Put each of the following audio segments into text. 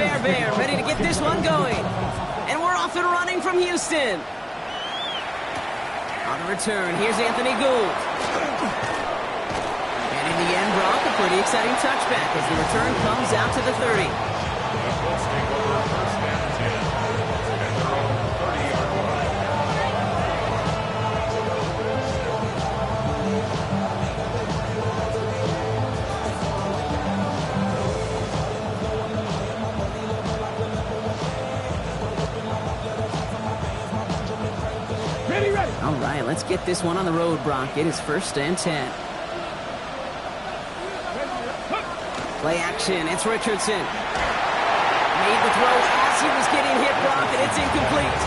Fairbairn ready to get this one going. And we're off and running from Houston. On the return, here's Anthony Gould. And in the end, Brock, a pretty exciting touchback as the return comes out to the 30. All right, let's get this one on the road, Brock. It is 1st and 10. Play action. It's Richardson. Made the throw as he was getting hit, Brock, and it's incomplete.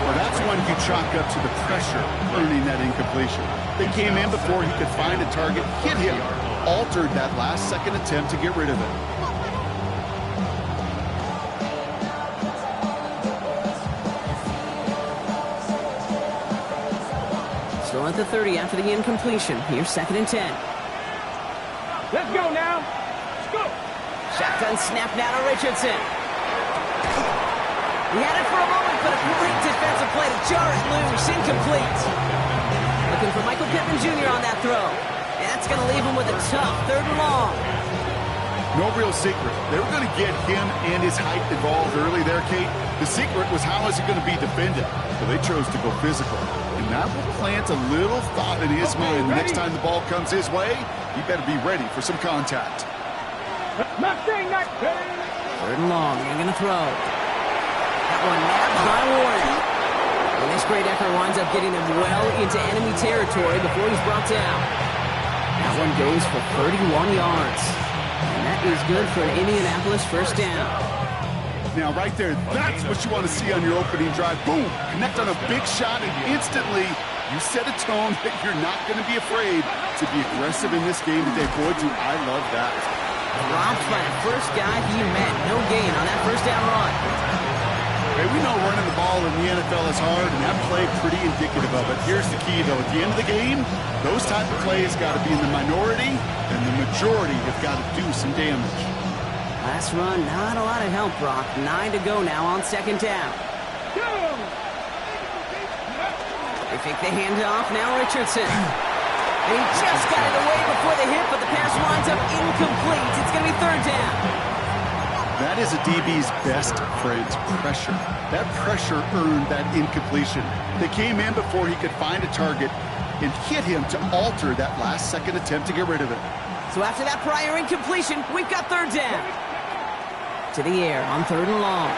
Well, that's one you chalk up to the pressure earning that incompletion. They came in before he could find a target, hit him, altered that last-second attempt to get rid of it. Still at the 30 after the incompletion. Here's 2nd and 10. Let's go now. Let's go. Shotgun snap now to Richardson. He had it for a moment, but a great defensive play to jar it loose. Incomplete. Looking for Michael Pittman Jr. on that throw. And that's going to leave him with a tough 3rd and long. No real secret. They were going to get him and his height involved early there, Kate. The secret was how is he going to be defended. So they chose to go physical. And that will plant a little thought in his mind. Next time the ball comes his way, he better be ready for some contact. Mustang, 3rd and long. They're going to throw. That one nabbed by Warren. And this great effort winds up getting him well into enemy territory before he's brought down. That one goes for 31 yards. And that is good for an Indianapolis 1st down. Now, right there, that's what you want to see on your opening drive. Boom! Connect on a big shot, and instantly you set a tone that you're not going to be afraid to be aggressive in this game today. Boy, do I love that. Dropped by the first guy he met. No gain on that 1st down run. Hey, we know running the ball in the NFL is hard, and that play pretty indicative of it. Here's the key, though. At the end of the game, those type of plays got to be in the minority, and the majority have got to do some damage. Last run, not a lot of help, Brock. 9 to go now on 2nd down. They fake the handoff, now Richardson. And he just got it away before the hit, but the pass winds up incomplete. It's going to be 3rd down. That is a DB's best friend, pressure. That pressure earned that incompletion. They came in before he could find a target and hit him to alter that last-second attempt to get rid of it. So after that prior incompletion, we've got 3rd down. To the air on 3rd and long.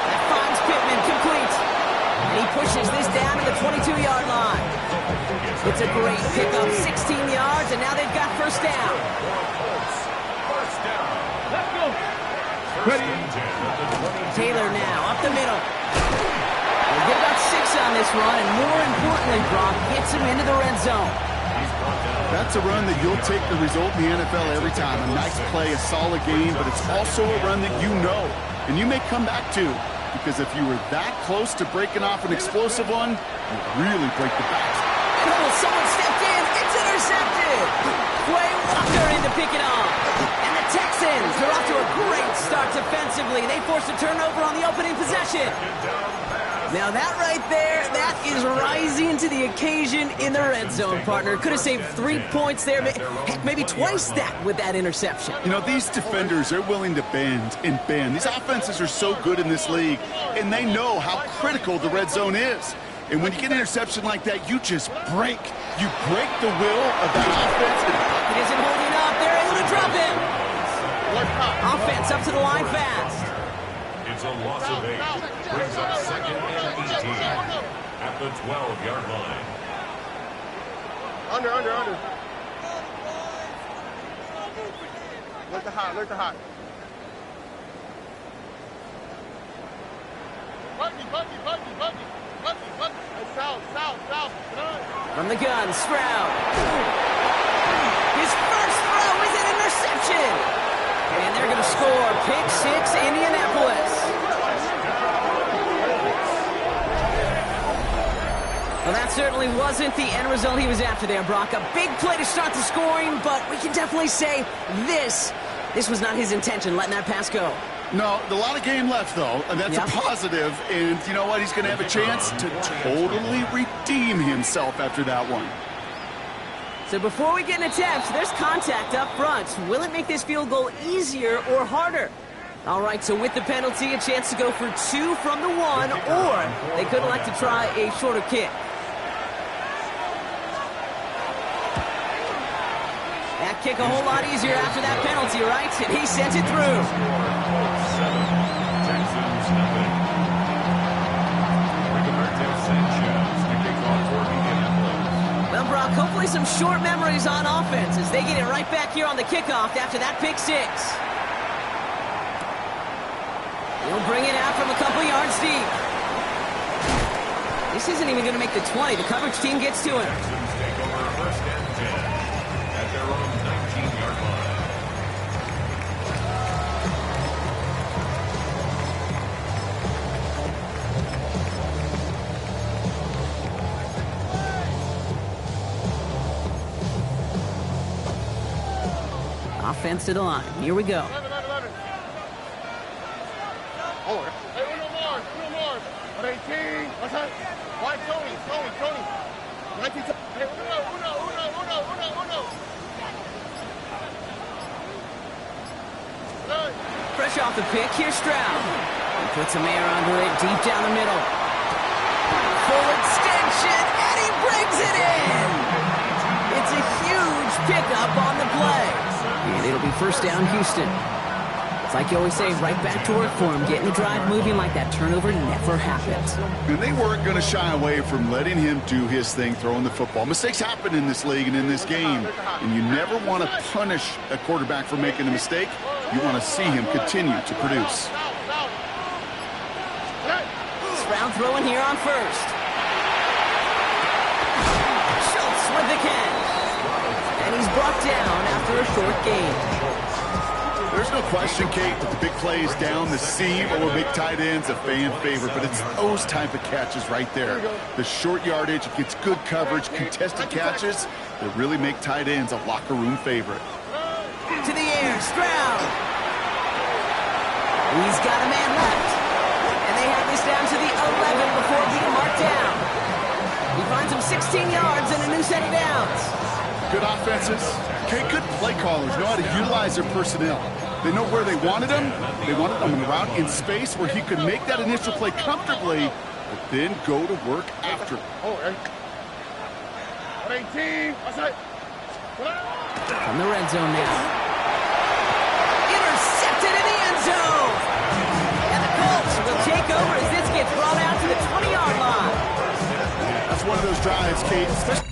That finds Pittman, complete. And he pushes this down to the 22-yard line. It's a great pickup, 16 yards, and now they've got 1st down. Let's go. Ready. Taylor now, up the middle. We'll get about 6 on this run, and more importantly, Brock gets him into the red zone. That's a run that you'll take the result in the NFL every time. A nice play, a solid game, but it's also a run that you know, and you may come back to, because if you were that close to breaking off an explosive one, you really break the back. Oh, someone stepped in. It's intercepted. Quay Walker in to pick it off. And the Texans are off to a great start defensively. They forced a turnover on the opening possession. Now that right there, that is rising to the occasion in the red zone, partner. Could have saved 3 points there, heck, maybe twice that with that interception. You know, these defenders are willing to bend and bend. These offenses are so good in this league, and they know how critical the red zone is. And when you get an interception like that, you just break. You break the will of that offense. It isn't holding up. They're able to drop him. Offense up to the line fast. It's a loss of 8. Brings up 2nd and 18 at the 12-yard line. Under. Look the hot. Buggy. South. From the gun, Stroud. His first throw is an interception. And they're going to score. Pick 6, Indianapolis. Well, that certainly wasn't the end result he was after there, Brock. A big play to start the scoring, but we can definitely say this This was not his intention, letting that pass go. No, a lot of game left, though, and that's Yep. a positive. And you know what? He's going to have a chance to totally redeem himself after that one. So before we get an attempt, there's contact up front. Will it make this field goal easier or harder? All right, so with the penalty, a chance to go for 2 from the 1, or they could elect to try a shorter kick. That kick a whole lot easier after that penalty, right? And he sent it through. Colts 7, Texans nothing. Sanchez to kick off for Indianapolis. Well, Brock, hopefully some short memories on offense as they get it right back here on the kickoff after that pick 6. He'll bring it out from a couple yards deep. This isn't even going to make the 20. The coverage team gets to him. Texans take over first and 10 at their own 19-yard line. Offense to the line. Here we go. Hey, uno more. 18. What's that? Why, Tony? 19. Hey, uno. Hey. Fresh off the pick, here's Stroud. He puts a man under it deep down the middle. Full extension, and he brings it in! It's a huge pickup on the play. And it'll be first down, Houston. It's like you always say, right back to work for him. Getting the drive moving like that turnover never happened. And they weren't going to shy away from letting him do his thing, throwing the football. Mistakes happen in this league and in this game, and you never want to punish a quarterback for making a mistake. You want to see him continue to produce. Stroud throwing here on first. Schultz with the catch. And he's brought down after a short gain. There's no question, Kate, that the big plays down the seam over big tight ends a fan favorite, but it's those type of catches right there. The short yardage, it gets good coverage, contested catches that really make tight ends a locker room favorite. To the air, Stroud. He's got a man left. And they have this down to the 11 before being marked down. He finds him 16 yards and a new set of downs. Good offenses. Okay, good play callers know how to utilize their personnel. They know where they wanted him. They wanted him around in space where he could make that initial play comfortably, but then go to work after. 18. What's that? From the red zone now. Intercepted in the end zone. And the Colts will take over as this gets brought out to the 20-yard line. That's one of those drives, Kate, especially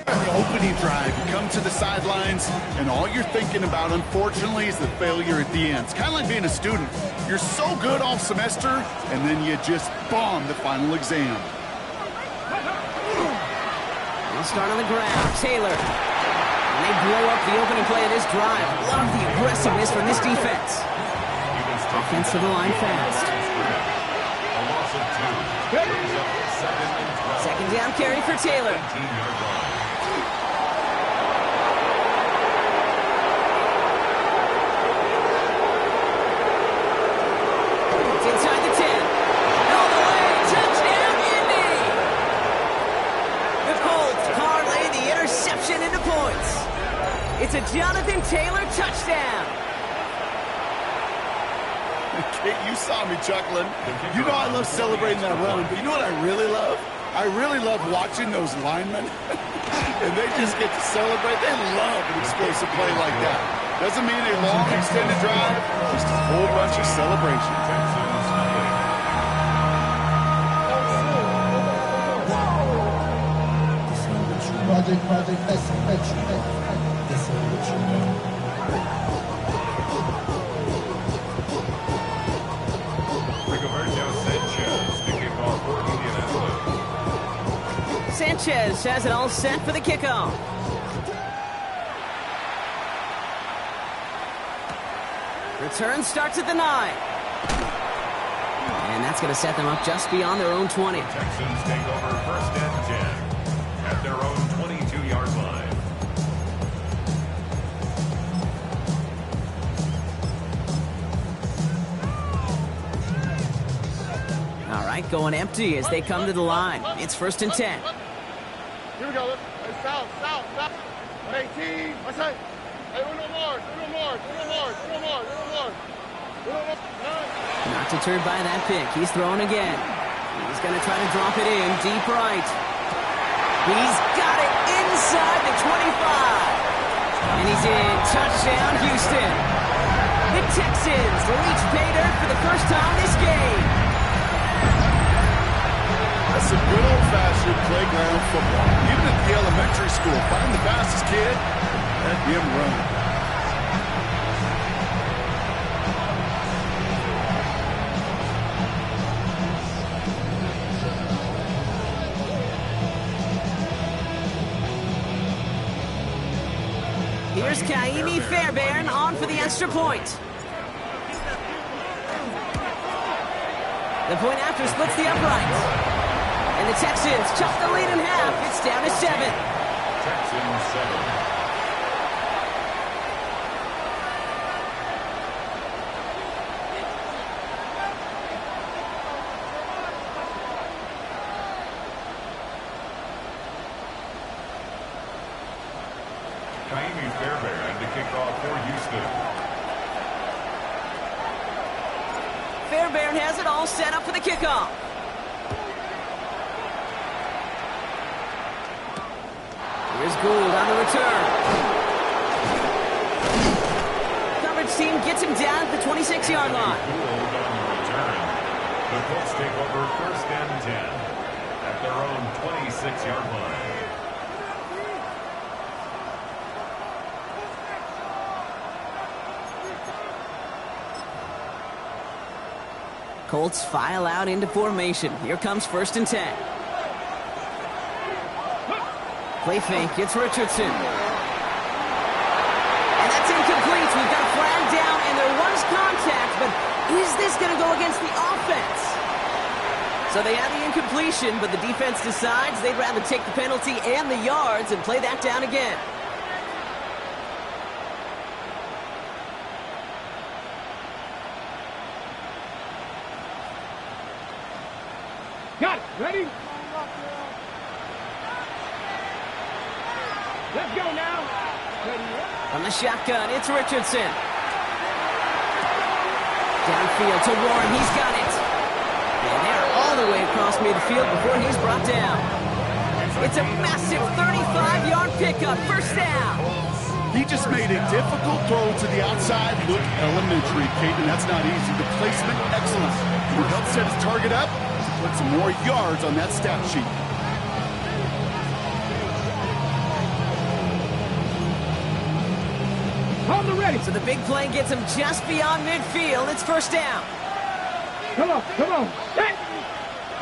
On the opening drive, you come to the sidelines, and all you're thinking about, unfortunately, is the failure at the end. It's kind of like being a student. You're so good all semester, and then you just bomb the final exam. They'll start on the ground. Taylor. And they blow up the opening play of this drive. Love the aggressiveness from this defense. Offense to the line fast. A loss of 2. Brings up 2nd and 12. Second down carry for Taylor. 18-yard line. It's inside the 10. All the way. Touchdown, Indy. The Colts parlay the interception into points. It's a Jonathan Taylor touchdown. Kate, you saw me chuckling. You know I love celebrating that run, but you know what I really love? I really love watching those linemen. And they just get to celebrate. They love an explosive play like that. Doesn't mean a long extended drive, just a whole bunch of celebration. Texans nothing. Rigoberto Sanchez to kick off for Indianapolis. Sanchez has it all set for the kickoff. Return starts at the 9. And that's going to set them up just beyond their own 20. Texans take over 1st and 10 at their own 22-yard line. All right, going empty as they come to the line. It's 1st and 10. Here we go. South. 18. What's that? Hey, uno more. Not deterred by that pick. He's throwing again. He's going to try to drop it in deep right. He's got it inside the 25. And he's in. Touchdown, Houston. The Texans reach pay dirt for the first time this game. That's some good old-fashioned playground football. Even at the elementary school, find the fastest kid, let him run. Here's Kaimi Fairbairn on for the extra point. The point after splits the uprights. And the Texans chop the lead in half. It's down to 7. Texans 7. Kaimi Fairbairn to kick off for Houston. Fairbairn has it all set up for the kickoff. Here's Gould on the return. Coverage team gets him down at the 26-yard line. Gould on the return. The Colts take over 1st and 10 at their own 26-yard line. Colts file out into formation. Here comes 1st and 10. Play fake, it's Richardson. And that's incomplete. We've got a flag down, and there was contact, but is this going to go against the offense? So they have the incompletion, but the defense decides they'd rather take the penalty and the yards and play that down again. Got it. Ready? Let's go now. From the shotgun, it's Richardson. Downfield to Warren, he's got it. And they're all the way across midfield before he's brought down. It's a massive 35-yard pickup, 1st down. He just made a difficult throw to the outside. Look elementary, Kate, and that's not easy. The placement, excellent. He helped set his target up to put some more yards on that stat sheet. Hold the ready. So the big play gets him just beyond midfield. It's first down. Come on, come on. Hey.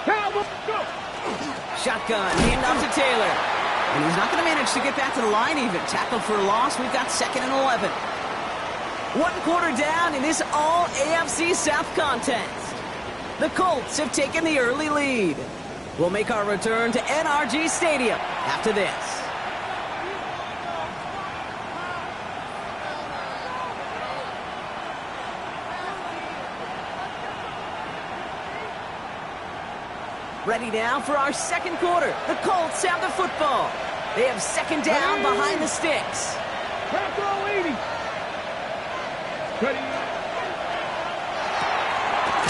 Cowboy, go. Shotgun, hand off to Taylor. And he's not going to manage to get back to the line even. Tackled for a loss. We've got 2nd and 11. 1 quarter down in this all AFC South contest. The Colts have taken the early lead. We'll make our return to NRG Stadium after this. Ready now for our 2nd quarter. The Colts have the football. They have 2nd down behind the sticks. Back row 80. Ready.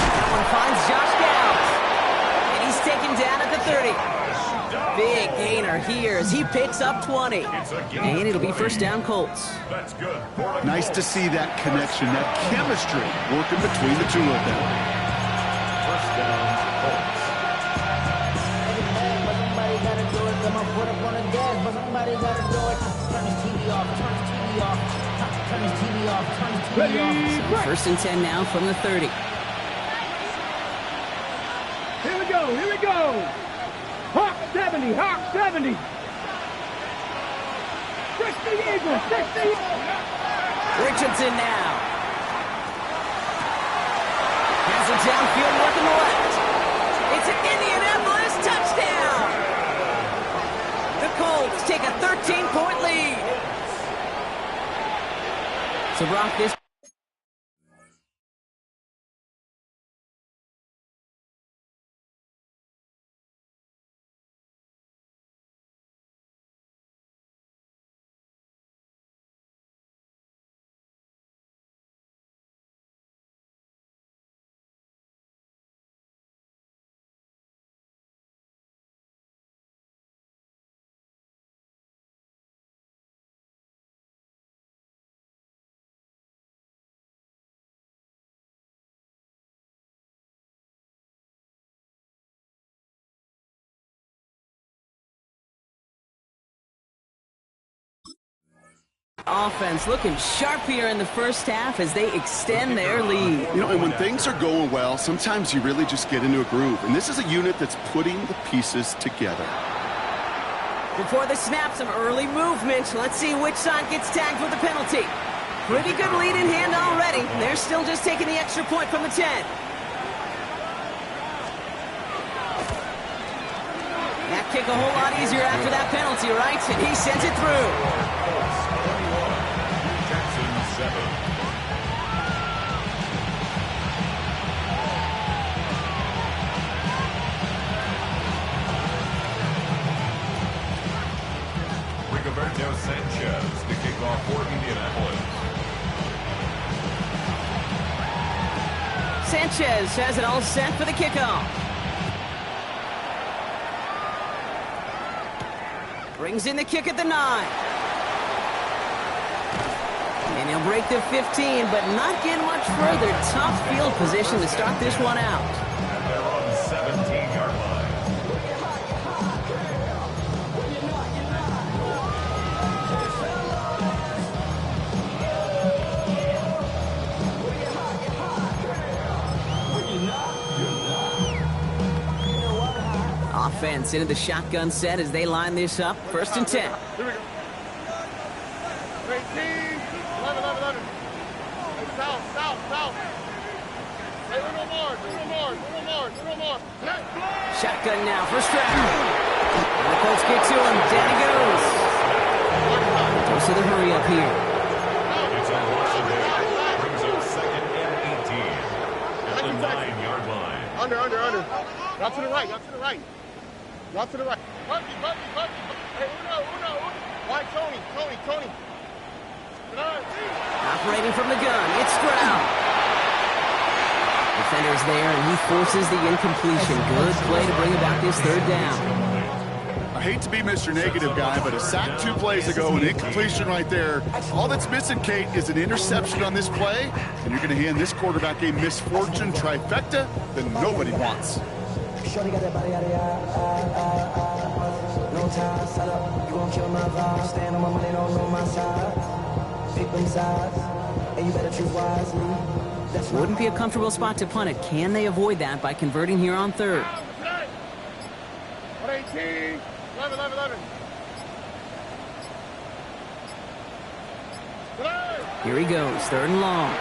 That one finds Josh Gowns. And he's taken down at the 30. Big gainer here as he picks up 20. And it'll be first down Colts. That's good. Nice to see that connection, that chemistry working between the two of them. First down, Colts. Somebody gotta do it. Come on, put up on the gas, but somebody gotta do it. Turn his TV off. Turn his TV off. Turn his TV off. Turn his TV off. So first and 10 now from the 30. Here we go. Here we go. Hawk 70. Hawk 70. 60 Eagles. 60. Richardson now. Has it downfield working the left. It's an Indianapolis touchdown. The Colts take a 13-point lead. So Brock, this offense looking sharp here in the first half as they extend their lead. You know, and when things are going well, sometimes you really just get into a groove. And this is a unit that's putting the pieces together. Before the snap, some early movement. Let's see which side gets tagged with the penalty. Pretty good lead in hand already. They're still just taking the extra point from the 10. That kick a whole lot easier after that penalty, right? And he sends it through. Rigoberto Sanchez, the kickoff for Indianapolis. Sanchez has it all set for the kickoff. Brings in the kick at the 9. And he'll break the 15, but not get much further. Tough field position to start this one out. And they're on the 17-yard line. Offense into the shotgun set as they line this up. First and 10. Here we go. 18, 11. Hey, south. Hey, a little more. Shotgun now for Stroud. And the Colts get to him. Down he goes. Dose of the hurry up here. It's a loss of 8. Brings up 2nd and 18 at the 9-yard line. Under. Out to the right. Bucky. Hey, Uno. Why, Tony. Operating from the gun. It's Stroud. Defender's there, and he forces the incompletion. Good play to bring about this 3rd down. I hate to be Mr. Negative guy, but a sack 2 plays ago, an incompletion right there. All that's missing, Kate, is an interception on this play, and you're going to hand this quarterback a misfortune trifecta that nobody wants. Shorty got that body out of no time, set up, you gon' kill my vibe, stand on my money, don't know my side. Pick them sides, and you better choose wisely. That's right. Wouldn't be a comfortable spot to punt it. Can they avoid that by converting here on third? 118, 11, 11, 11. Here he goes, third and long. Oh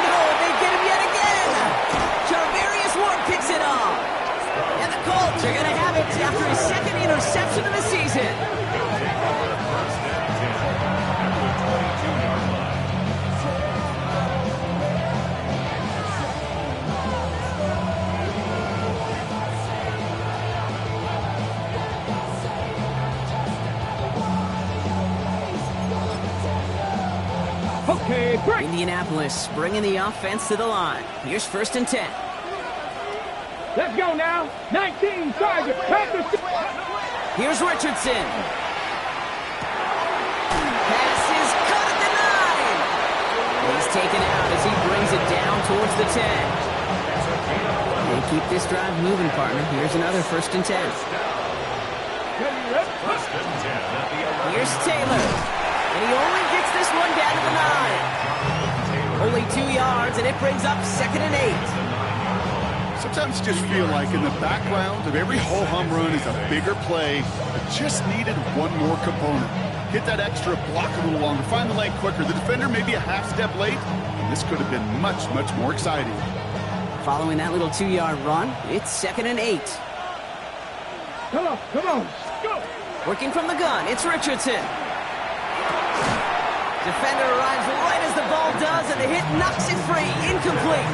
no, they get him yet again! Charvarius Ward picks it off. And the Colts are going to have it after his second interception of the season. Okay, break. Indianapolis bringing the offense to the line. Here's 1st and 10. Let's go now. 19, Sergeant. Here's Richardson. Pass is cut at the 9. He's taken out as he brings it down towards the 10. They keep this drive moving, partner. Here's another 1st and 10. Here's Taylor. And he only gets this one down to the 9. Only 2 yards, and it brings up 2nd and 8. Sometimes you just feel like in the background of every ho-hum run is a bigger play that just needed one more component. Hit that extra block a little longer, find the lane quicker. The defender maybe a half step late, and this could have been much, much more exciting. Following that little 2-yard run, it's 2nd and 8. Come on, go. Working from the gun, it's Richardson. Defender arrives right as the ball does, and the hit knocks it free. Incomplete.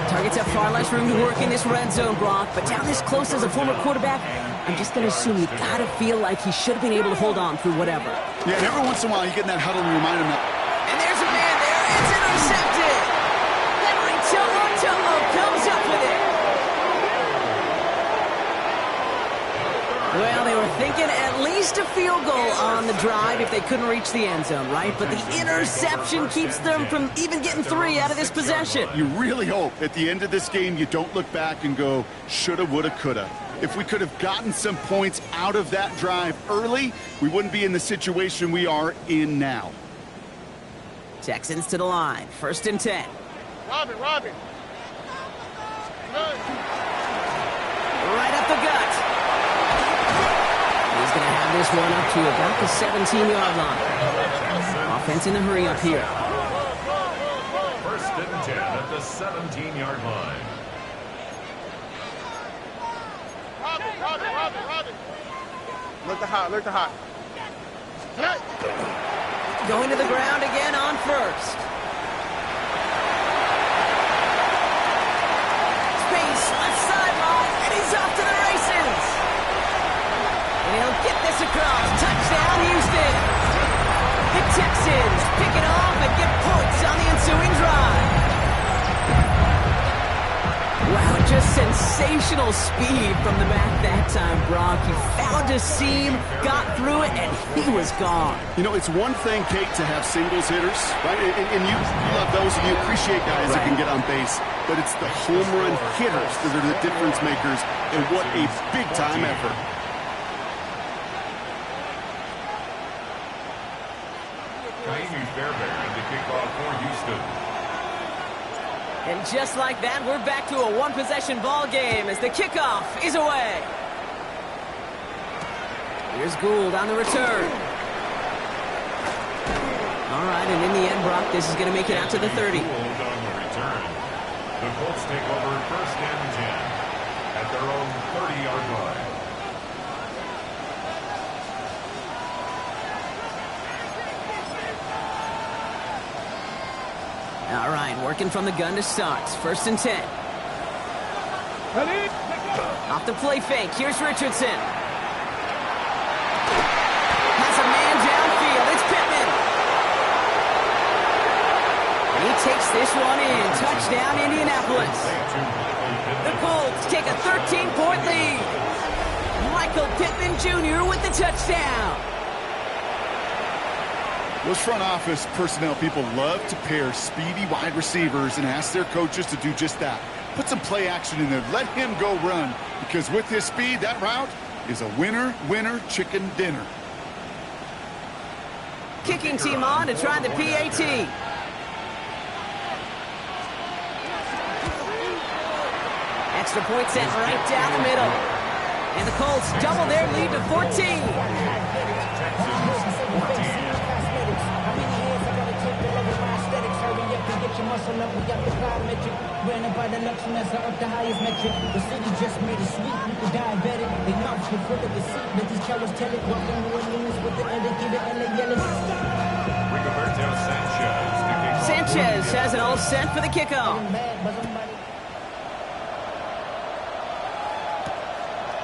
Targets have far less room to work in this red zone, Brock, but down this close as a former quarterback, I'm just going to assume you got to feel like he should have been able to hold on through whatever. Yeah, and every once in a while you get in that huddle and remind him that. And there's a man there. It's intercepted. Henry To'o comes up with it. Well, they were thinking at least a field goal on the drive if they couldn't reach the end zone, right? But the interception keeps them from even getting 3 out of this possession. You really hope at the end of this game you don't look back and go, shoulda, woulda, coulda. If we could have gotten some points out of that drive early, we wouldn't be in the situation we are in now. Texans to the line, 1st and 10. Robin. Right up the gut. He's going to have this one up to about the 17-yard line. Offense in a hurry up here. 1st and 10 at the 17-yard line. Robin. Look to hot. Going to the ground again on 1st. Space, left sideline, and he's off to the races. And he'll get this across. Touchdown, Houston. The Texans pick it off and get points on the ensuing drive. Wow, just sensational speed from the back that time, Brock. He found a seam, got through it, and he was gone. You know, it's one thing, Kate, to have singles hitters, right? And you love those, and you appreciate guys that can get on base. But it's the home run hitters that are the difference makers, and what a big-time effort. Fairbairn to kick off for Houston. And just like that, we're back to a one-possession ball game as the kickoff is away. Here's Gould on the return. All right, and in the end, Brock, this is going to make it out to the 30. Gould on the return. The Colts take over 1st and 10 at their own 30-yard line. All right, working from the gun to start. 1st and 10. Off the play fake. Here's Richardson. Has a man downfield. It's Pittman. And he takes this one in. Touchdown, Indianapolis. The Colts take a 13-point lead. Michael Pittman Jr. with the touchdown. Those front office personnel people love to pair speedy wide receivers and ask their coaches to do just that. Put some play action in there. Let him go run. Because with his speed, that route is a winner, chicken dinner. kicking team on to try the PAT. Extra point sent right down the middle. And the Colts double their lead to 14. Muscle up, we got the plyometric. Granted by the luxury, that's up the highest metric. The city just made it sweet, we could diabetic. They mouths were full of deceit, let these cowards tell it. Walking New Orleans with the indicator and the yellow. Rigoberto Sanchez has it all set for the kickoff.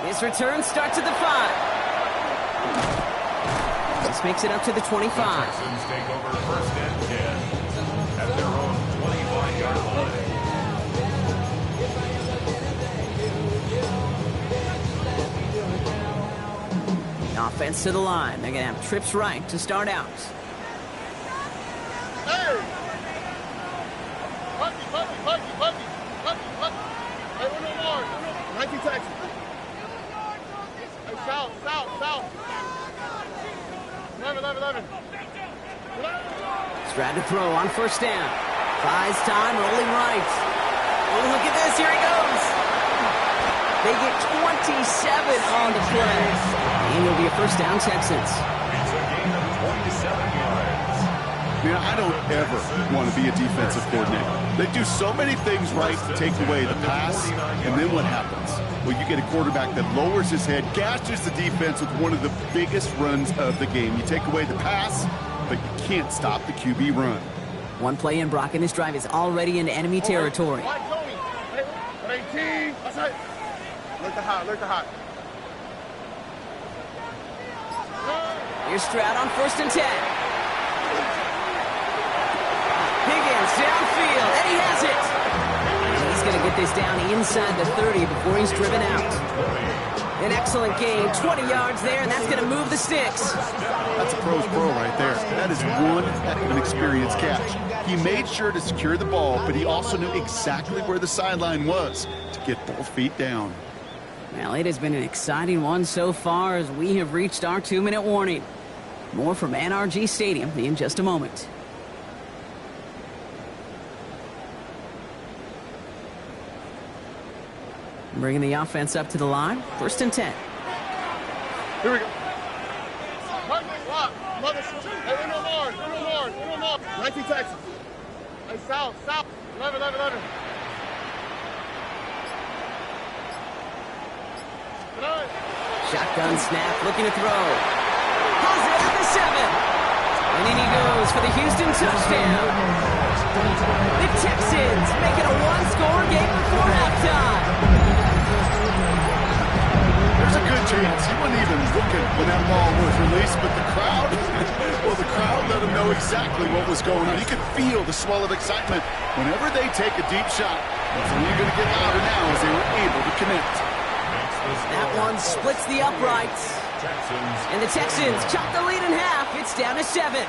His return starts at the 5. This makes it up to the 25. The Texans take over first and 10 at their own 25-yard line. Offense to the line. They're going to have trips right to start out. Hey! Bucky. Hey, no more. 19 Texas. Hey, south. 11. Stroud to throw on first down. Buys time, rolling right. Oh, look at this. Here he goes. They get 27 on the play. And it'll be a first down, Texans. It's a gain of 27 yards. Man, I don't ever want to be a defensive coordinator. They do so many things right to take away the pass, and then what happens? Well, you get a quarterback that lowers his head, gashes the defense with one of the biggest runs of the game. You take away the pass, but you can't stop the QB run. One play in, Brock, and this drive is already into enemy territory. 18. That's it. Look the hot. Here's Stroud on first and 10. Higgins downfield, and he has it. He's going to get this down inside the 30 before he's driven out. An excellent game, 20 yards there, and that's going to move the sticks. That's a pro's pro right there. That is one heck of an experienced catch. He made sure to secure the ball, but he also knew exactly where the sideline was to get both feet down. Well, it has been an exciting one so far as we have reached our 2-minute warning. More from NRG Stadium in just a moment. Bringing the offense up to the line. First and 10. Here we go. Hey, no more. 19 Texas. Hey, south. 11. Shotgun snap, looking to throw. Pulls it at the 7. And in he goes for the Houston touchdown. The Texans make it a one-score game before halftime. There's a good chance he wasn't even looking when that ball was released, but the crowd, well, the crowd let him know exactly what was going on. You could feel the swell of excitement. Whenever they take a deep shot, it's only going to get louder now as they were able to connect. That one splits the uprights. And the Texans chop the lead in half. It's down to 7.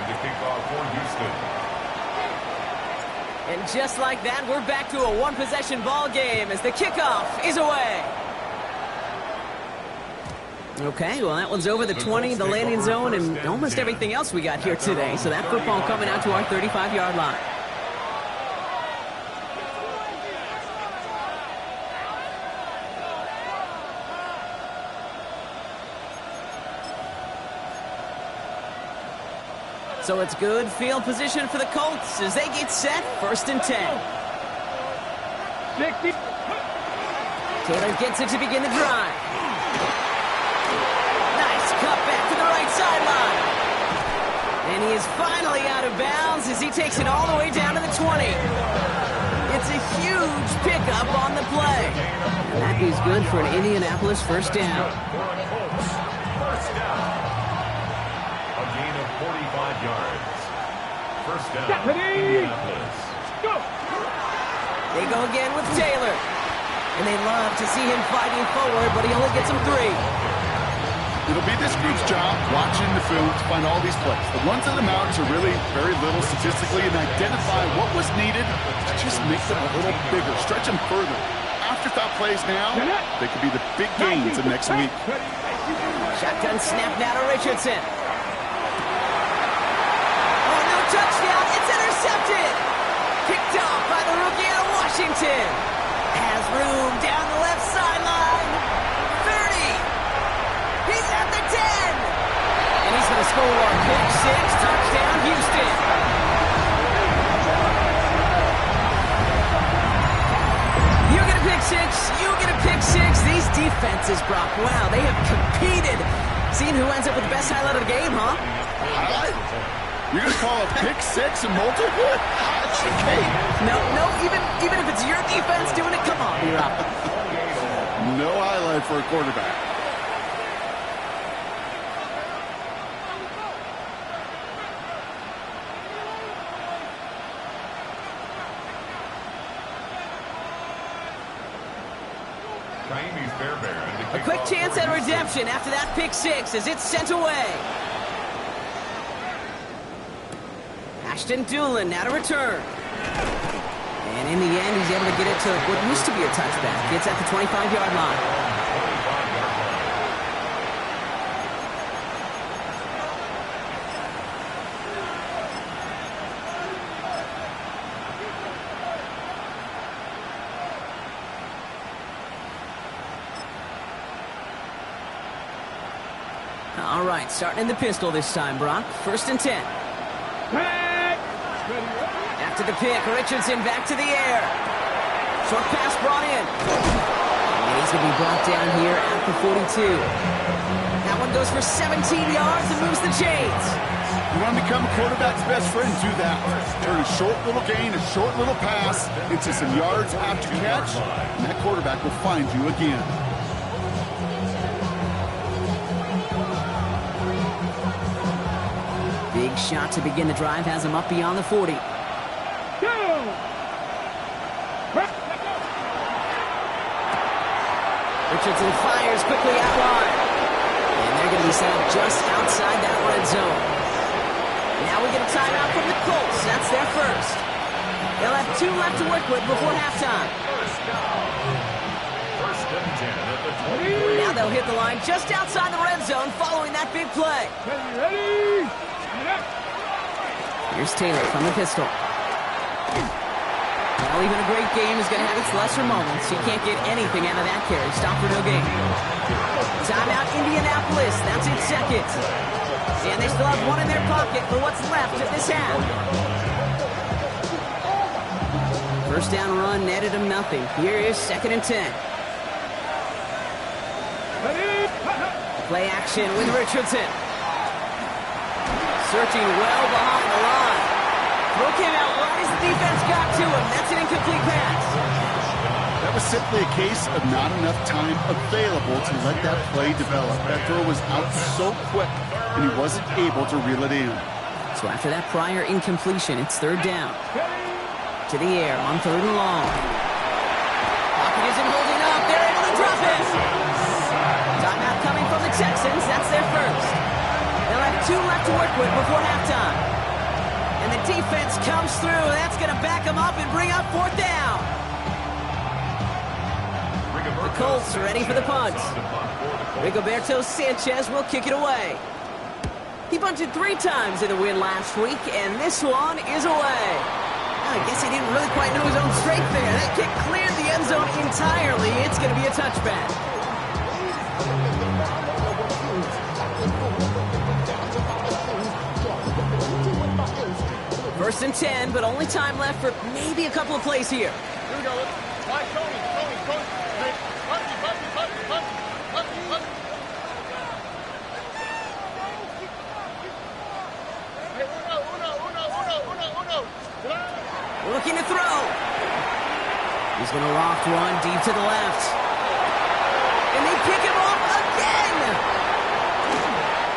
To kick off for Houston. And just like that, we're back to a one-possession ball game as the kickoff is away. Okay, well, that one's over the 20, the landing zone, and almost everything else we got here today. So that football coming out to our 35-yard line. So it's good field position for the Colts as they get set. First and 10. 60. Taylor gets it to begin the drive. Nice cut back to the right sideline. And he is finally out of bounds as he takes it all the way down to the 20. It's a huge pickup on the play. And that is good for an Indianapolis first down. A gain of 45 yards. First down, Indianapolis. Go! They go again with Taylor. And they love to see him fighting forward, but he only gets him 3. It'll be this group's job watching the film to find all these plays. The ones in the mountains are really very little statistically and identify what was needed to just make them a little bigger, stretch them further. Afterthought plays now, they could be the big gains of next week. Shotgun snap now to Richardson. Oh, no touchdown. It's intercepted. Picked off by the rookie out of Washington. Has room down the left sideline. 30. He's at the 10. And he's going to score. Pick six. Touchdown, Houston. You get a pick six. You get a pick six. These defenses, Brock, wow, they have competed. Seeing who ends up with the best highlight of the game, huh? Highlight? You're going to call a pick six and multiple? Okay. No, even if it's your defense doing it, come on, you're up. No highlight for a quarterback. A quick chance at redemption after that pick six as it's sent away. Ashton Doolin now to return. And in the end, he's able to get it to what used to be a touchback. It's at the 25-yard line. All right, starting in the pistol this time, Brock. 1st and 10. After the pick, Richardson back to the air. Short pass brought in. And he's going to be brought down here at the 42. That one goes for 17 yards and moves the chains. You want to become a quarterback's best friend, do that. Turn a short little gain, a short little pass into some yards after catch, and that quarterback will find you again. Big shot to begin the drive has him up beyond the 40. Richardson fires quickly out wide. And they're going to be set up just outside that red zone. Now we get a timeout from the Colts. That's their first. They'll have 2 left to work with before halftime. Now they'll hit the line just outside the red zone following that big play. Here's Taylor from the pistol. Well, even a great game is going to have its lesser moments. You can't get anything out of that carry. Stop for no gain. Timeout, Indianapolis. That's its second. And they still have one in their pocket for what's left of this half. First down run netted them nothing. Here is 2nd and 10. Play action with Richardson. Searching well behind the line. Throw came out right as the defense got to him. That's an incomplete pass. That was simply a case of not enough time available to let that play develop. That throw was out so quick, and he wasn't able to reel it in. So after that prior incompletion, it's 3rd down. To the air on 3rd and long. Pocket isn't holding up. They're able to drop it. Timeout coming from the Texans. That's their first. They'll have 2 left to work with before halftime. And the defense comes through. That's going to back them up and bring up 4th down. The Colts are ready for the punt. Rigoberto Sanchez will kick it away. He punted 3 times in the win last week, and this one is away. I guess he didn't really quite know his own strength there. That kick cleared the end zone entirely. It's going to be a touchback. First and 10, but only time left for maybe a couple of plays here. Here we go. Right, Tony. Hey, uno. Looking to throw. He's going to loft one deep to the left. And they pick him off again.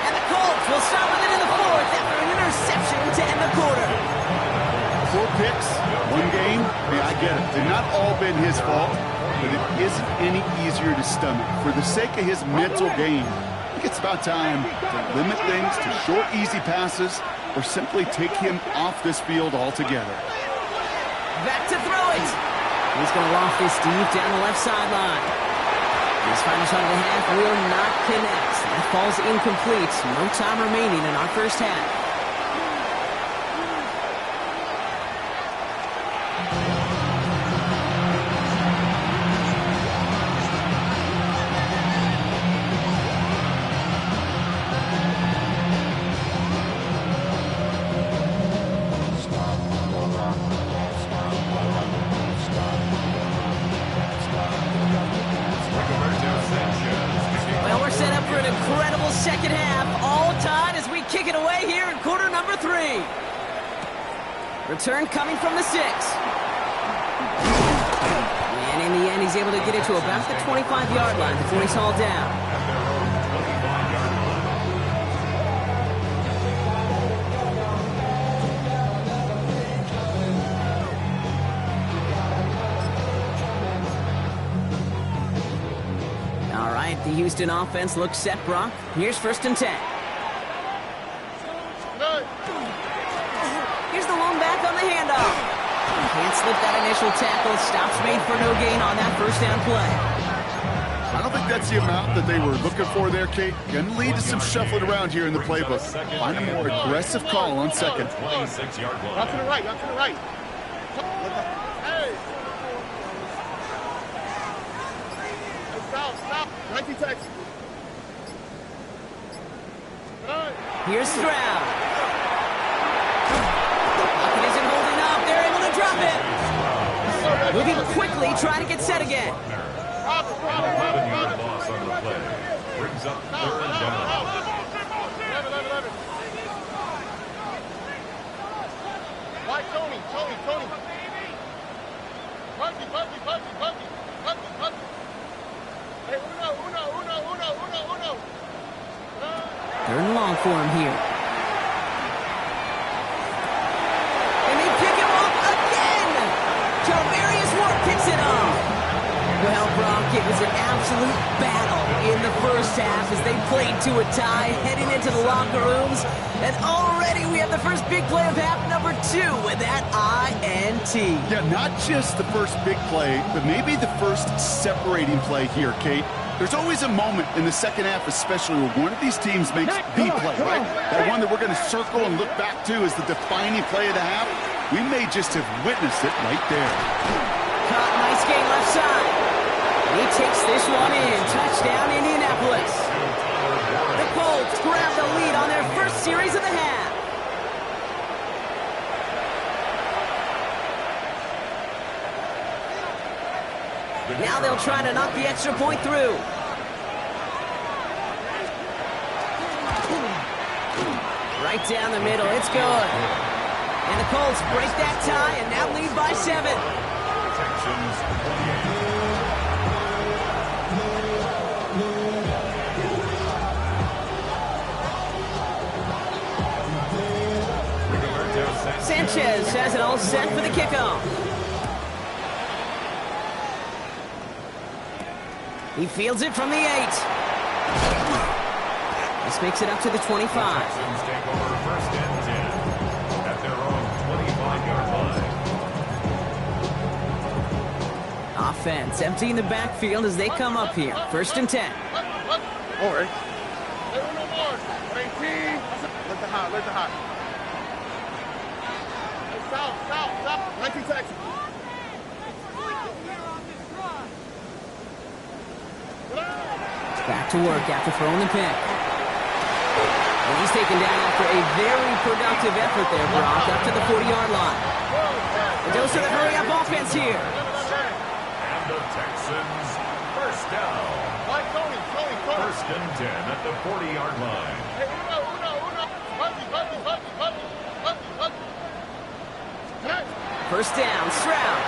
And the Colts will start with it in the 4th after an interception to end the quarter. 4 picks, 1 game. Yeah, I get it. They've not all been his fault, but it isn't any easier to stomach. For the sake of his mental game, think it's about time to limit things to short, easy passes or simply take him off this field altogether. Back to throw it. He's going to loft this deep down the left sideline. His final shot of the half will not connect. That falls incomplete. No time remaining in our first half. Second half, all tied as we kick it away here in quarter number 3. Return coming from the 6. And in the end, he's able to get it to about the 25-yard line before he's hauled down. The Houston offense looks set, Brock. Here's 1st and 10. Here's the long back on the handoff. Can't slip that initial tackle. Stops made for no gain on that first down play. I don't think that's the amount that they were looking for there, Kate. Going to lead to some shuffling around here in the playbook. Find a more aggressive call on second. 26-yard line. Not to the right, not to the right. Hey! Stop. 19 Texan. Here's Stroud. Pocket isn't holding up. They're able to drop it. Moving quickly, trying to get set again. 11-yard loss on the play. Brings up 3rd down. 11. Why Tony? Bucky. Hey, uno. 3rd and long for him here. And they pick him up again. Javarius Ward picks it up. Well, Brock, it was an absolute battle in the first half as they played to a tie, heading into the locker rooms. And already we have the first big play of half number 2 with that INT. Yeah, not just the first big play, but maybe the first separating play here, Kate. There's always a moment in the second half, especially where one of these teams makes the play, right? That one that we're going to circle and look back to as the defining play of the half. We may just have witnessed it right there. Caught, nice gain left side. He takes this one in. Touchdown, Indianapolis. The Colts grab the lead on their first series of the half. Now they'll try to knock the extra point through. Right down the middle. It's good. And the Colts break that tie and now lead by 7. Sanchez has it all set for the kickoff. He fields it from the 8. This makes it up to the 25. Texans take over 1st and 10 at their own 25-yard line. Offense emptying the backfield as they come up here. 1st and 10. All right. 18. Let the hot. Stop. 19 Texas. Back to work after throwing the pick. And he's taken down after a very productive effort there, Brock, up to the 40-yard line. The dose of the hurry-up offense here. And the Texans, 1st down. 1st and 10 at the 40-yard line. First down, Stroud.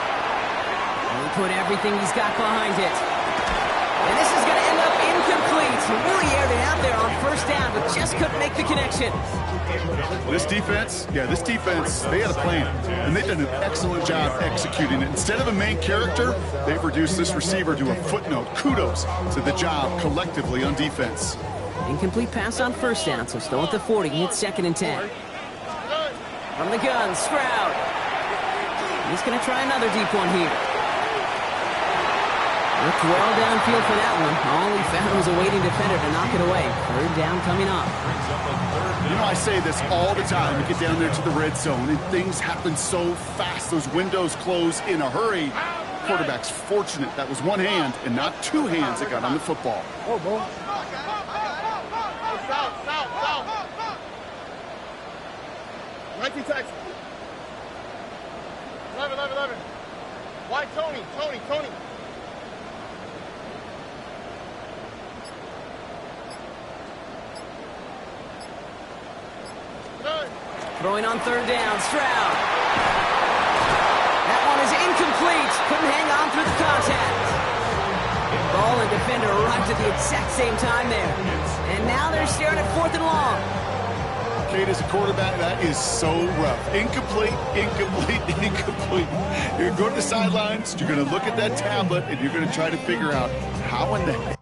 And he put everything he's got behind it. And this is going to end up incomplete. He really aired it out there on 1st down, but just couldn't make the connection. This defense, they had a plan, and they've done an excellent job executing it. Instead of a main character, they've reduced this receiver to a footnote. Kudos to the job collectively on defense. Incomplete pass on first down, so still at the 40. It's 2nd and 10. From the gun, Stroud. He's going to try another deep one here. Looked well downfield for that one. All he found was a waiting defender to knock it away. 3rd down coming up. You know, I say this all the time. You get down there to the red zone, and things happen so fast. Those windows close in a hurry. Quarterback's fortunate that was one hand and not two hands that got on the football. Oh, boy. South. 19 Texan. 11. White Tony. Throwing on 3rd down, Stroud. That one is incomplete. Couldn't hang on through the contact. Ball and defender arrived at the exact same time there. And now they're staring at 4th and long. Kate, as a quarterback, that is so rough. Incomplete. You're going to go to the sidelines, you're going to look at that tablet, and you're going to try to figure out how in the heck.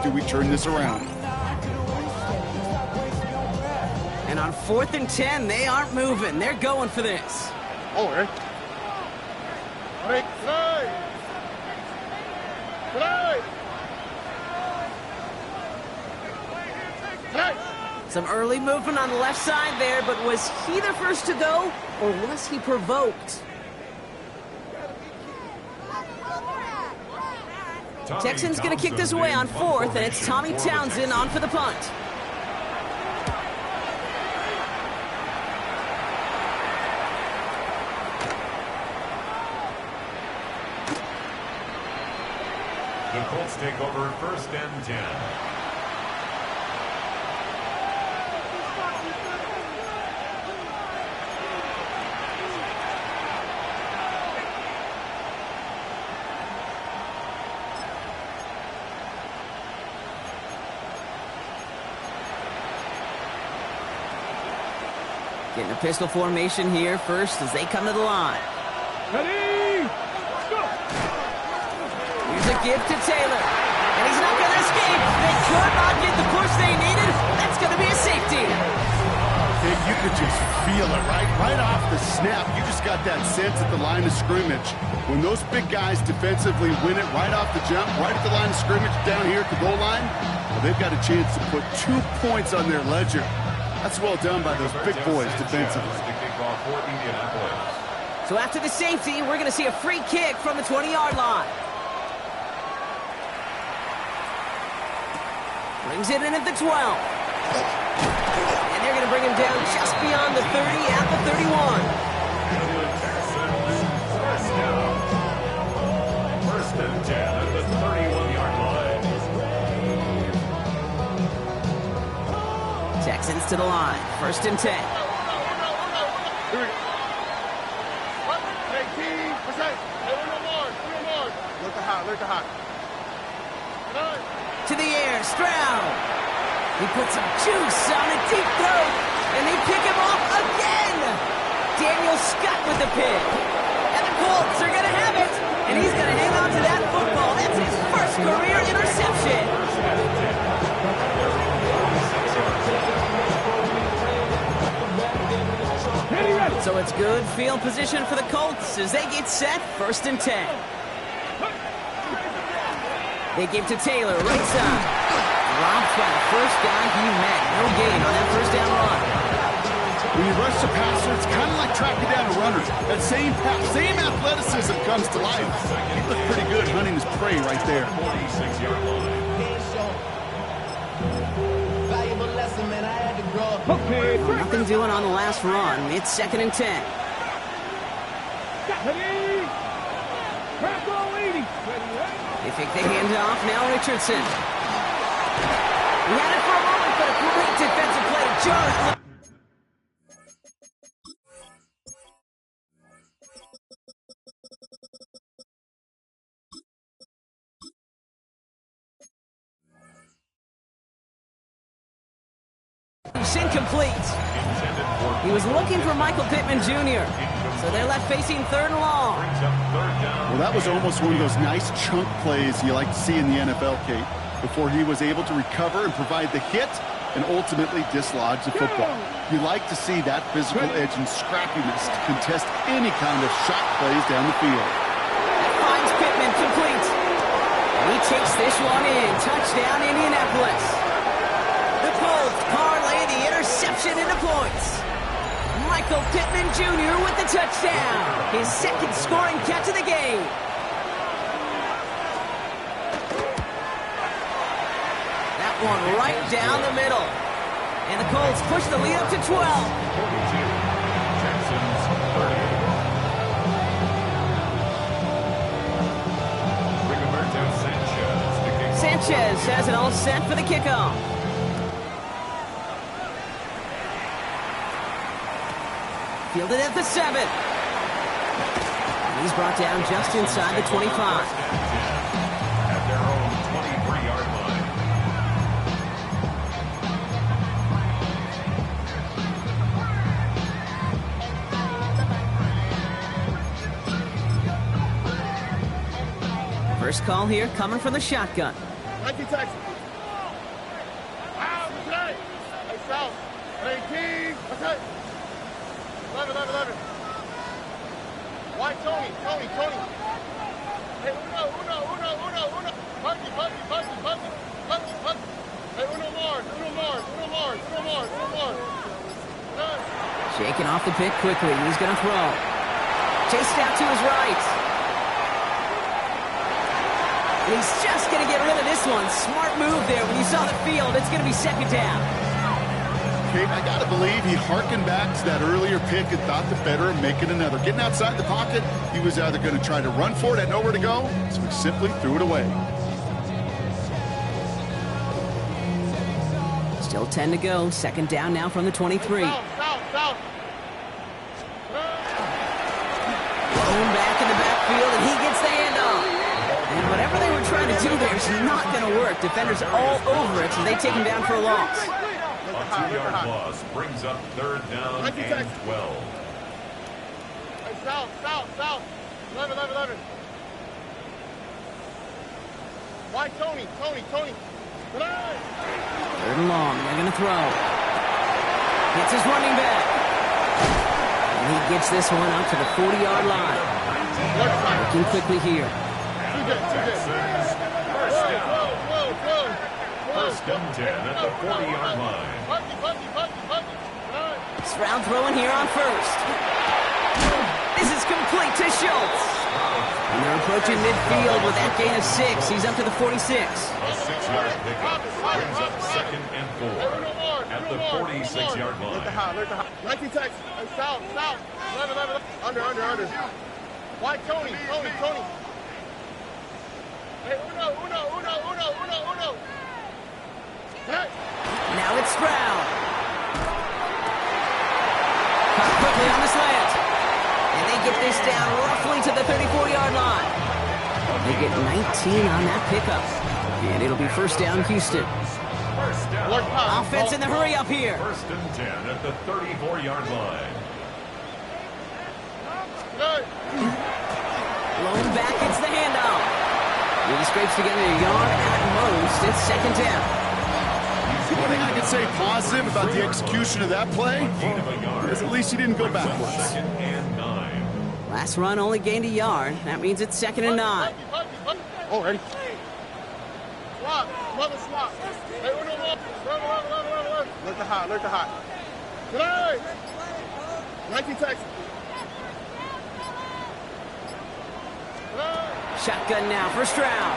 Do we turn this around? And on 4th and 10, they aren't moving. They're going for this. Oh, Eric. Some early movement on the left side there, but was he the first to go, or was he provoked? Texans going to kick this away on 4th, and it's Tommy Townsend on for the punt. The Colts take over 1st and 10. Getting a pistol formation here first as they come to the line. Ready? Go! Here's a give to Taylor. And he's not going to escape. They could not get the push they needed. That's going to be a safety. You could just feel it, right? Right off the snap, you just got that sense at the line of scrimmage. When those big guys defensively win it right off the jump, right at the line of scrimmage down here at the goal line, well, they've got a chance to put 2 points on their ledger. That's well done by those big boys defensively. So after the safety, we're going to see a free kick from the 20-yard line. Brings it in at the 12. And they're going to bring him down just beyond the 30 at the 31. First and 10 at the 31-yard line. Texans to the line. 1st and 10. Look at hot. To the air, Stroud. He puts some juice on a deep throw. And they pick him off again. Daniel Scott with the pick. And the Colts are going to have it. And he's going to hang on to that football. That's his first career interception. So it's good field position for the Colts as they get set, 1st and 10. They give to Taylor, right side. Dropped by the first guy he met. No gain on that first down run. When you rush the passer, it's kind of like tracking down a runner. That same athleticism comes to life. He looked pretty good hunting his prey right there. 46-yard line. Okay, Nothing doing on the last run. It's 2nd and 10. ready. Crack all 80. They take the handoff. Now Richardson. He had it for a moment, but a great defensive play to jar it. It's incomplete. He was looking for Michael Pittman Jr., so they're left facing 3rd and long. Well, that was almost one of those nice chunk plays you like to see in the NFL, Kate, before he was able to recover and provide the hit and ultimately dislodge the football. You like to see that physical edge and scrappiness to contest any kind of shot plays down the field. That finds Pittman complete. He takes this one in. Touchdown, Indianapolis. The Colts parlay the interception into points. Michael Pittman Jr. with the touchdown. His 2nd scoring catch of the game. That one right down the middle. And the Colts push the lead up to 12. 42. Texans 30. Rigoberto Sanchez. The kickoff. Sanchez has it all set for the kickoff. Fielded at the 7. He's brought down just inside the 25. At their own 23-yard line. First call here coming from the shotgun. Thank you, Texan. Wow, okay. Hey, South. 18. Okay. 11. White, Tony. Hey, uno. Punky. Hey, uno more. Shaking off the pick quickly. He's going to throw. Chased out to his right. And he's just going to get rid of this one. Smart move there when you saw the field. It's going to be 2nd down. Kate, I got to believe he harkened back to that earlier pick and thought the better of making another. Getting outside the pocket, he was either going to try to run for it, had nowhere to go, so he simply threw it away. Still 10 to go. 2nd down now from the 23. South. Thrown back in the backfield, and he gets the handoff. And whatever they were trying to do there is not going to work. Defenders all over it, so they take him down for a loss. A 2-yard loss brings up 3rd down and 12. Hey, South. 11. White, Tony. 3rd and long. They're going to throw. Hits his running back. And he gets this one out to the 40-yard line. Looking quickly here. Texans, first and 10 at the 40-yard line. Stroud throwing here on 1st. This is complete to Schultz. And they're approaching midfield with that gain of 6. He's up to the 46. A 6-yard pickup brings up 2nd and 4 at the 46-yard line. 19 Texas. Hey, South. 11. Under. White, Tony. Hey, uno. Hey. Now it's Stroud. Caught quickly on the slant. And they get this down roughly to the 34-yard line. They get 19 on that pickup. And it'll be 1st down, Houston. First down. Offense in the hurry up here. First and 10 at the 34-yard line. Blown back, it's the handoff. Really scrapes together a yard at most. It's second down. One thing I can say positive about the execution of that play is at least he didn't go backwards. Second and 9. Last run only gained a yard. That means it's second and 9. Oh, ready. Swap. Mother swap. Hey, run. Look the hot. Today. 19 Texan. Shotgun now, first round.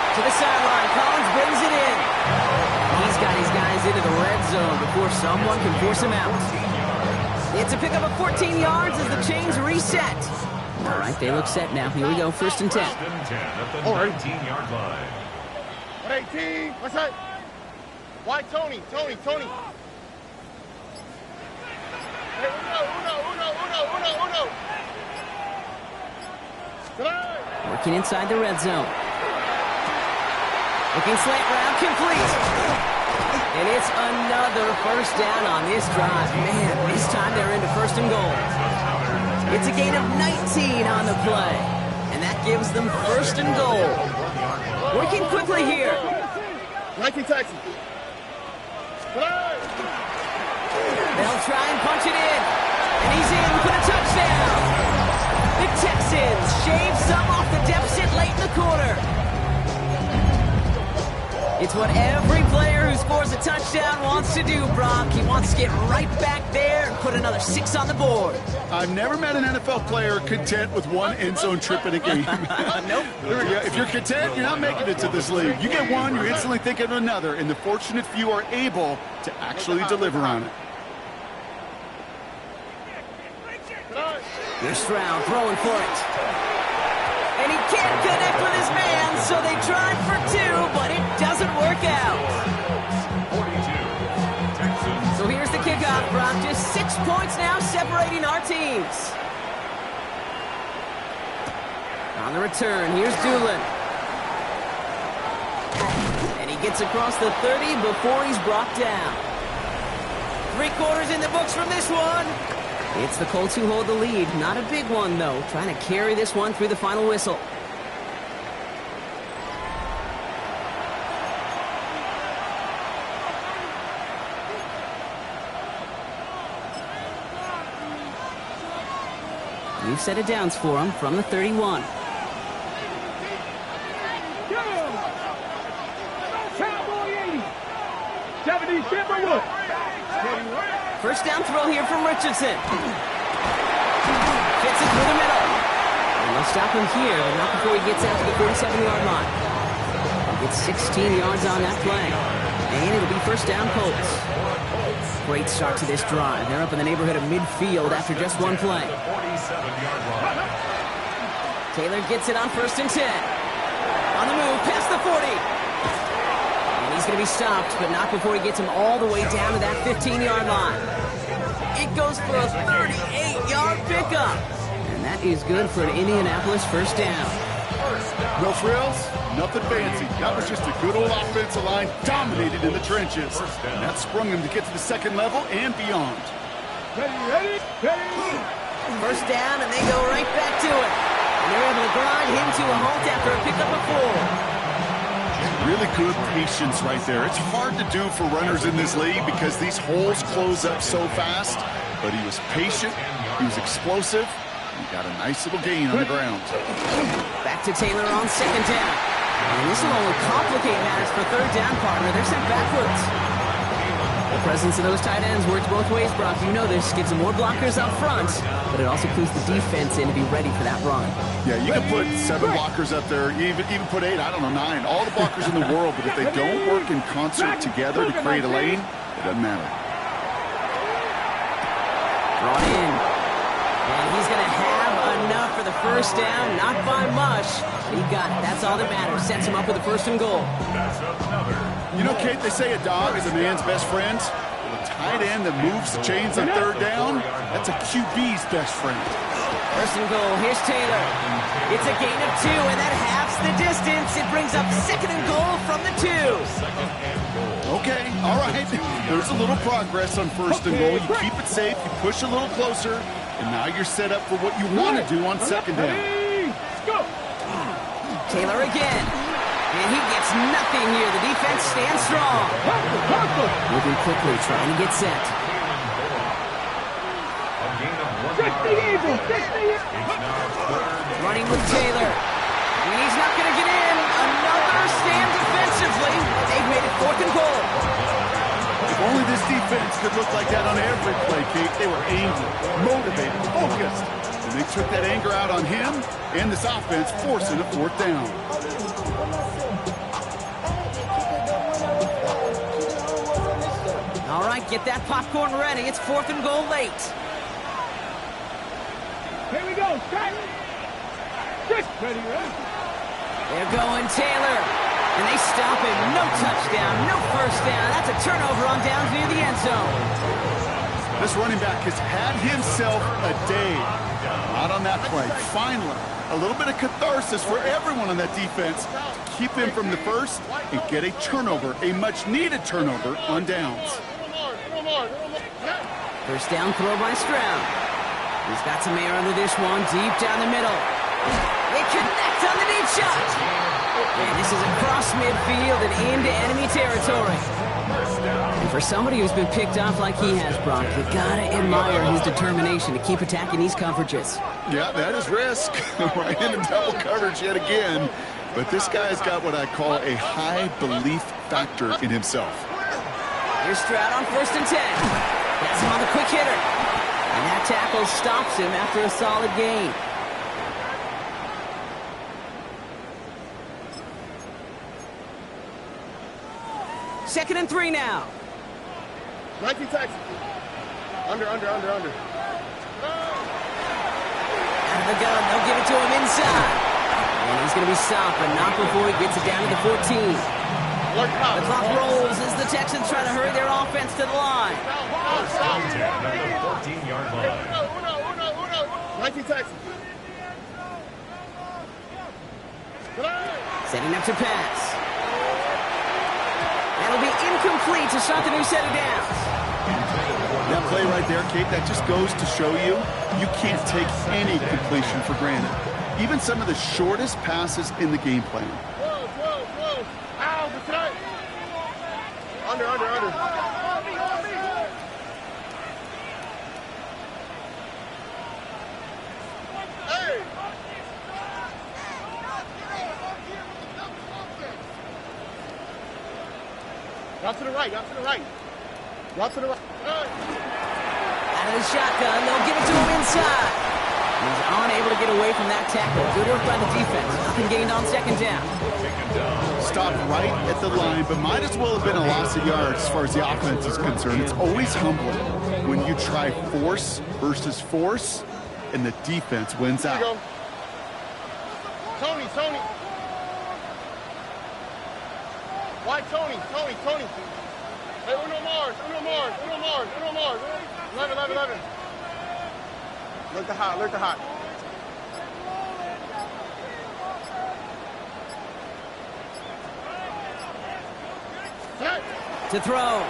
To the sideline, Collins brings it in. He's got his guys into the red zone before someone can force him out. It's a pickup of 14 yards as the chains reset. All right, they look set now. Here we go, first and 10. First and 10 at the 19-yard line. 118. What's that? Why Tony? Hey, uno. Working inside the red zone. Looking slant round, complete. And it's another first down on this drive. Man, this time they're into first and goal. It's a gain of 19 on the play. And that gives them first and goal. Working quickly here. 19 Texan. They'll try and punch it in. And he's in for the touchdown. The Texans shave some off the deficit late in the quarter. It's what every player who scores a touchdown wants to do, Brock. He wants to get right back there and put another 6 on the board. I've never met an NFL player content with one end zone trip in a game. Nope. There we go. If you're content, you're not making it to this league. You get one, you're instantly thinking of another, and the fortunate few are able to actually deliver on it. Here's Stroud throwing for it. And he can't connect with his man, so they tried for 2, but it doesn't work out. 42. Texans. So here's the kickoff, Brock. Just 6 points now separating our teams. On the return, here's Doolin. And he gets across the 30 before he's brought down. 3 quarters in the books from this one. It's the Colts who hold the lead. Not a big one, though. Trying to carry this one through the final whistle. New set of downs for him from the 31. Cowboy 80. 70 Timberwood. First down throw here from Richardson. Fits it through the middle. And they'll stop him here, but not before he gets out to the 47-yard line. He gets 16 yards on that play. And it'll be first down Colts. Great start to this drive. They're up in the neighborhood of midfield after just one play. Taylor gets it on first and 10. On the move, past the 40. And he's going to be stopped, but not before he gets him all the way down to that 15-yard line. It goes for a 38-yard pickup. And that is good for an Indianapolis first down. No frills, nothing fancy. That was just a good old offensive line dominated in the trenches. And that sprung him to get to the second level and beyond. Ready. First down, and they go right back to it. And they're able to grind him to a halt after a pickup of 4. Really good patience right there. It's hard to do for runners in this league because these holes close up so fast. But he was patient, he was explosive, he got a nice little gain on the ground. Back to Taylor on second down. And this will only complicate matters for third down, partner. They're sent backwards. The presence of those tight ends works both ways, Brock. You know this. Gives them more blockers up front, but it also clues the defense in to be ready for that run. Yeah, you can put 7 blockers up there, even put 8, I don't know, 9, all the blockers in the world, but if they don't work in concert together to create a lane, it doesn't matter. Brought in. And he's going to have enough for the first down, not by much. He got it. That's all that matters. Sets him up with a first and goal. You know, Kate, they say a dog is a man's best friend. Well, a tight end that moves the chains on third down, that's a QB's best friend. First and goal. Here's Taylor. It's a gain of 2, and that halves the distance. It brings up second and goal from the 2. second and goal. Okay, all right. There's a little progress on first and goal. You keep it safe, you push a little closer, and now you're set up for what you want to do on second down. Go! Taylor again. And he gets nothing here. The defense stands strong. Moving quickly, trying to get set. Fix the Eagle! Fix the Eagle! Running with Taylor. And he's not going to get in. Another stand defensively. They've made it 4th and goal. If only this defense could look like that on every play, Kate. They were angry, motivated, focused. And they took that anger out on him and this offense, forcing a 4th down. All right, get that popcorn ready. It's 4th and goal late. Here we go, strike! Ready, ready? They're going Taylor. And they stop him. No touchdown, no first down. That's a turnover on downs near the end zone. This running back has had himself a day. Not on that play. Finally, a little bit of catharsis for everyone on that defense to keep him from the first and get a turnover, a much-needed turnover on downs. First down throw by Stroud. He's got some air under this one, deep down the middle. They connect on the deep shot. And this is across midfield and into enemy territory. And for somebody who's been picked off like he has, Brock, you gotta admire his determination to keep attacking these coverages. Yeah, that is risk. Right into double coverage yet again. But this guy's got what I call a high belief factor in himself. Here's Stroud on 1st and 10. That's him on the quick hitter. And that tackle stops him after a solid gain. Second and 3 now. 19 Texan. Under. Out of the gun, they'll give it to him inside. And he's going to be stopped, but not before he gets it down to the 14. The clock rolls as the Texans try to hurry their offense to the line. First and 10 at the 14-yard line. 19 Texan. Setting up to pass. That'll be incomplete to start the new set of downs. That play right there, Kate, that just goes to show you can't take any completion for granted. Even some of the shortest passes in the game plan. Whoa. Ow, good tonight. Under. Hey! Out to the right. Out of the shotgun, they'll give it to him inside. He's unable to get away from that tackle. Good work by the defense. Nothing gained on second down. Stopped right at the line, but might as well have been a loss of yards as far as the offense is concerned. It's always humbling when you try force versus force, and the defense wins out. Here we go. Tony. Why Tony? Hey, Uno Mars. 11. Look the hot. To throw.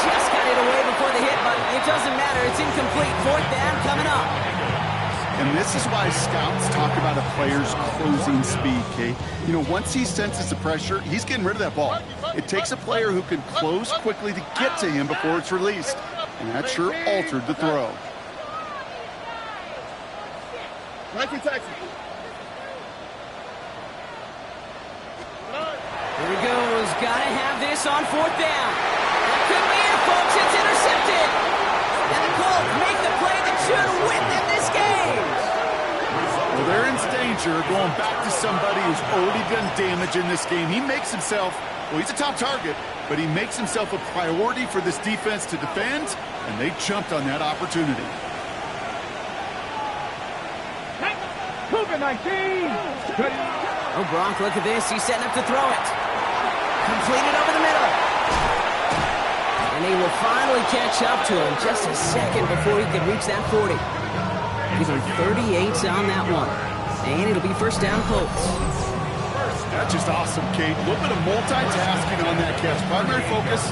Just got it away before the hit, but it doesn't matter. It's incomplete. 4th down coming up. And this is why scouts talk about a player's closing speed, Kate. You know, once he senses the pressure, he's getting rid of that ball. It takes a player who can close quickly to get to him before it's released. And that sure altered the throw. 19 Texas. Here he goes. Gotta have this on 4th down. That could be it, folks. It's intercepted. And the Colts make the play that should win them this game. Well, they're in danger going back to somebody who's already done damage in this game. He makes himself, well, he's a top target, but he makes himself a priority for this defense to defend, and they jumped on that opportunity. Cougar 19! Oh, Gronk, look at this. He's setting up to throw it. Completed over the middle. And he will finally catch up to him just a second before he can reach that 40. Give him 38 on that one. And it'll be first down Colts. That's just awesome, Kate. A little bit of multitasking on that catch. Primary focus,